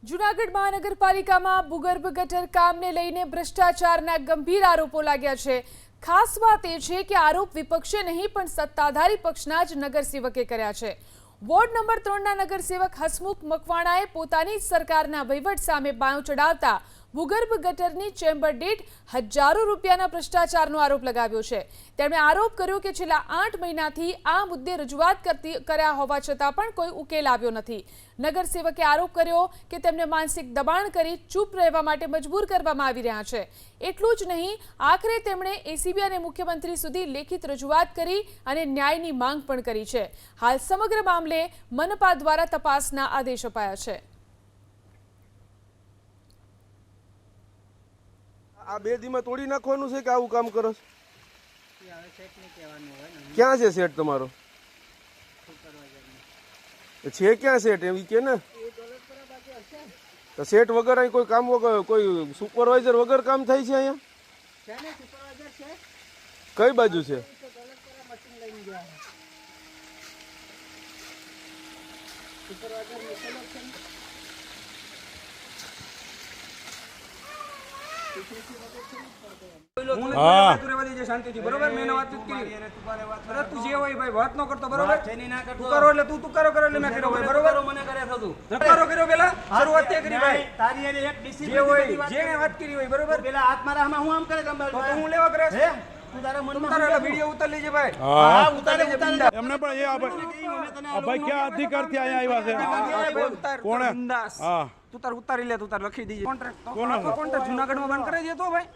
જૂનાગઢ મહાનગરપાલિકામાં ભૂગર્ભ ગટર કામને લઈને ભ્રષ્ટાચારના ગંભીર આરોપો લાગ્યા છે। ખાસ વાત એ છે કે આરોપ વિપક્ષે નહીં પણ સત્તાધારી પક્ષના જ નગરસેવકે કર્યા છે। વોર્ડ નંબર 3ના નગરસેવક હસમુખ મકવાણાએ પોતાની સરકારના વહીવટ સામે બાયો ચડાવતા ભૂગર્ભ ગટરની ચેમ્બર દીઠ હજારો રૂપિયાના ભ્રષ્ટાચારનો આરોપ લગાવ્યો છે। તેમણે આરોપ કર્યો કે છેલ્લા 8 મહિનાથી આ મુદ્દે રજૂઆત કર્યા હોવા છતાં પણ કોઈ ઉકેલ આવ્યો નથી। નગરસેવકે આરોપ કર્યો કે તેમને માનસિક દબાણ કરી ચૂપ રહેવા માટે મજબૂર કરવામાં આવી રહ્યા છે। એટલું જ નહીં, આખરે તેમણે એસીબી અને મુખ્યમંત્રી સુધી લેખિત રજૂઆત કરી અને ન્યાયની માંગ પણ કરી છે। હાલ સમગ્ર મામલે મનપા દ્વારા તપાસના આદેશ અપાયા છે। આ બે દીમાં તોડી નાખવાનું છે કે આવું કામ કરો? ક્યાં છે સેટ તમારો? છે ક્યાં સેટ એમ કે ને? તો સેટ વગર અહીં કોઈ કામ વગર કોઈ સુપરવાઇઝર વગર કામ થાય છે અહીંયા? કઈ બાજુ છે? શાંતિથી બરોબર મેં વાતચીત કરી તું જે હોય ભાઈ વાત ન કરતો બરોબર તું કરો એટલે તું કરો એટલે મેં કર્યો ભાઈ બરોબર મને કરે થતું ધક્કારો કર્યો પેલા શરૂઆત તે કરી ભાઈ તારી એને એક ડિસિપ્લિન જે હોય જેને વાત કરી હોય બરોબર પેલા હાથ મારા આમાં હું આમ કરે કંબાલ તો હું લેવા કરે હે તું તારા મનમાં તારા વિડિયો ઉતાર લેજે ભાઈ હા ઉતાર લેજે એમને પણ એ આ ભાઈ ક્યાં અધિકારથી અહીંયા આવ્યા છે? કોણે? હા તું તાર ઉતારી લે તું તાર લખી દીજે કોન્ટ્રાક્ટ જૂનાગઢમાં બંધ કરાવી દે તો ભાઈ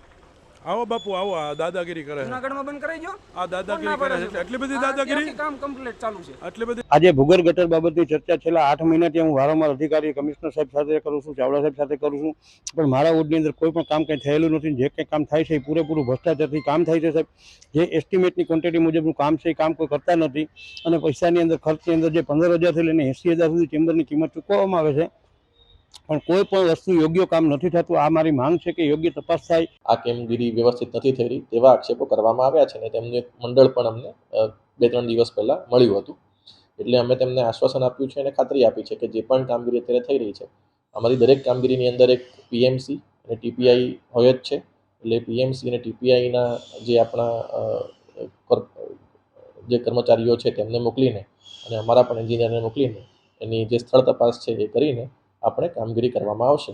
આવો બાપુ આવો, આ દાદાગીરી કરે છે। જૂનાગઢમાં બંધ કરાવી દો આ દાદાગીરી કરે છે, એટલી બધી દાદાગીરી કામ કમ્પ્લીટ ચાલુ છે એટલી બધી। આજે ભૂગર્ભ ગટર બાબતની ચર્ચા છેલ્લા 8 મહિનાથી હું વારંવાર અધિકારી કમિશનર સાહેબ સાથે કરું છું, ચાવડા સાહેબ સાથે કરું છું, પણ મારા વોર્ડની અંદર કોઈ પણ કામ કંઈ થયેલું નથી। જે કંઈ કામ થાય છે એ પૂરેપૂરું ભ્રષ્ટાચારથી કામ થાય છે સાહેબ। જે એસ્ટિમેટની ક્વોન્ટિટી મુજબનું કામ છે એ કામ કોઈ કરતા નથી અને પૈસાની અંદર ખર્ચની અંદર જે 15,000થી લઈને 80,000 સુધી ચેમ્બરની કિંમત ચૂકવવામાં આવે છે, પણ કોઈ પણ વસ્તુ યોગ્ય કામ નથી થતું। આ મારી માંગ છે કે યોગ્ય તપાસ થાય। આ કામગીરી વ્યવસ્થિત નથી થઈ રહી તેવા આક્ષેપો કરવામાં આવ્યા છે અને તેમનું એક મંડળ પણ અમને 2-3 દિવસ પહેલા મળ્યું હતું, એટલે અમે તેમને આશ્વાસન આપ્યું છે અને ખાતરી આપી છે કે જે પણ કામગીરી અત્યારે થઈ રહી છે અમારી દરેક કામગીરીની અંદર એક પીએમસી અને ટીપીઆઈ હોય જ છે, એટલે પીએમસી અને ટીપીઆઈના જે આપણા જે કર્મચારીઓ છે તેમને મોકલીને અને અમારા પણ એન્જિનિયરને મોકલીને એની જે સ્થળ તપાસ છે એ કરીને આપણે કામગીરી કરવામાં આવશે।